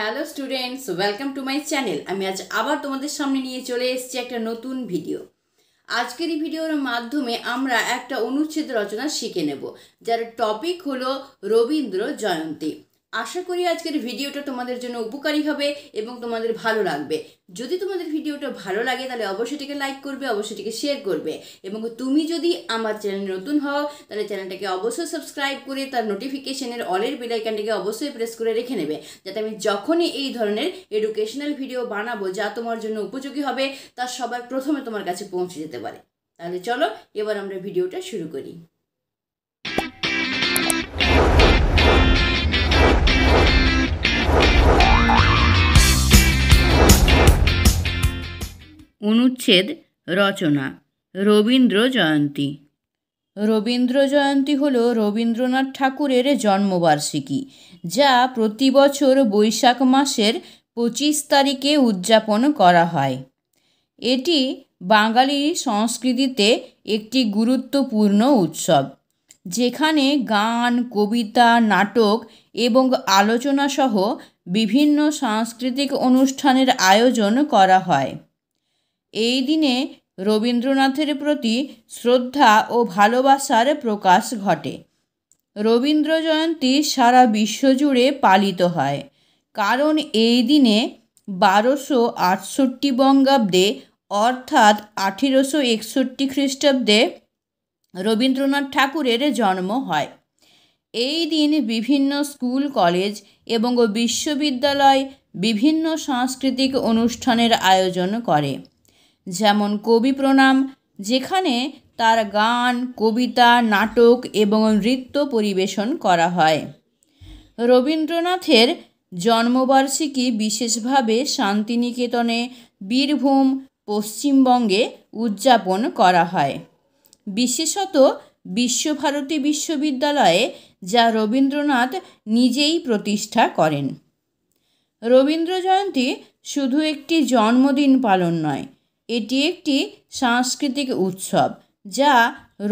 Hello students, welcome to my channel. আমি আজ আবার তোমাদের সামনে নিয়ে চলে এসেছি একটা নতুন ভিডিও। আজকের এই ভিডিওর মাধ্যমে আমরা একটা অনুচ্ছেদ রচনা শিখে নেব, যার টপিক হলো রবীন্দ্র জয়ন্তী। আশা করি আজকের ভিডিওটা তোমাদের জন্য উপকারী হবে এবং তোমাদের ভালো লাগবে। যদি তোমাদের ভিডিওটা ভালো লাগে তাহলে অবশ্যই এটাকে লাইক করবে, অবশ্যই এটাকে শেয়ার করবে, এবং তুমি যদি আমার চ্যানেলে নতুন হও তাহলে চ্যানেলটাকে অবশ্যই সাবস্ক্রাইব করে তার নোটিফিকেশনের অলের বেল আইকনটাকে অবশ্যই প্রেস করে রেখে নেবে, যাতে আমি যখনই এই ধরনের এডুকেশনাল ভিডিও বানাবো যা তোমার জন্য উপযোগী হবে তা সবার প্রথমে তোমার কাছে পৌঁছে যেতে পারে। তাহলে চলো এবার আমরা ভিডিওটা শুরু করি। অনুচ্ছেদ রচনা রবীন্দ্র জয়ন্তী। রবীন্দ্র জয়ন্তী হল রবীন্দ্রনাথ ঠাকুরের জন্মবার্ষিকী, যা প্রতি বছর বৈশাখ মাসের 25 তারিখে উদযাপন করা হয়। এটি বাঙালি সংস্কৃতিতে একটি গুরুত্বপূর্ণ উৎসব, যেখানে গান, কবিতা, নাটক এবং আলোচনা সহ বিভিন্ন সাংস্কৃতিক অনুষ্ঠানের আয়োজন করা হয়। এই দিনে রবীন্দ্রনাথের প্রতি শ্রদ্ধা ও ভালোবাসার প্রকাশ ঘটে। রবীন্দ্র জয়ন্তী সারা বিশ্বজুড়ে পালিত হয়, কারণ এই দিনে 1268 বঙ্গাব্দে অর্থাৎ 1861 খ্রিস্টাব্দে রবীন্দ্রনাথ ঠাকুরের জন্ম হয়। এই দিন বিভিন্ন স্কুল, কলেজ এবং বিশ্ববিদ্যালয় বিভিন্ন সাংস্কৃতিক অনুষ্ঠানের আয়োজন করে, যেমন কবি প্রণাম, যেখানে তার গান, কবিতা, নাটক এবং নৃত্য পরিবেশন করা হয়। রবীন্দ্রনাথের জন্মবার্ষিকী বিশেষভাবে শান্তিনিকেতনে, বীরভূম, পশ্চিমবঙ্গে উদযাপন করা হয়, বিশেষত বিশ্বভারতী বিশ্ববিদ্যালয়ে, যা রবীন্দ্রনাথ নিজেই প্রতিষ্ঠা করেন। রবীন্দ্র জয়ন্তী শুধু একটি জন্মদিন পালন নয়, এটি একটি সাংস্কৃতিক উৎসব যা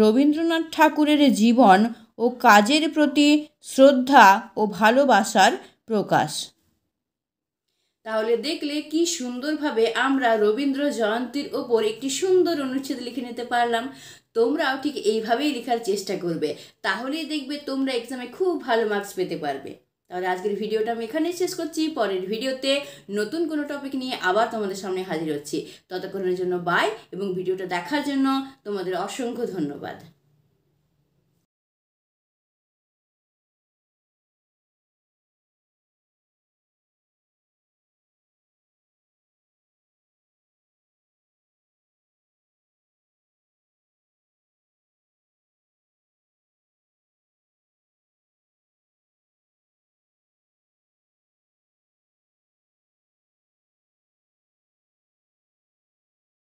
রবীন্দ্রনাথ ঠাকুরের জীবন ও কাজের প্রতি শ্রদ্ধা ও ভালোবাসার প্রকাশ। তাহলে দেখলে কি সুন্দরভাবে আমরা রবীন্দ্র জয়ন্তীর ওপর একটি সুন্দর অনুচ্ছেদ লিখে নিতে পারলাম। তোমরাও ঠিক এইভাবেই লেখার চেষ্টা করবে, তাহলেই দেখবে তোমরা এক্সামে খুব ভালো মার্কস পেতে পারবে। তাহলে আজকের ভিডিওটা আমি এখানেই শেষ করছি। পরের ভিডিওতে নতুন কোনো টপিক নিয়ে আবার তোমাদের সামনে হাজির হচ্ছি। ততক্ষণের জন্য বাই, এবং ভিডিওটা দেখার জন্য তোমাদের অসংখ্য ধন্যবাদ।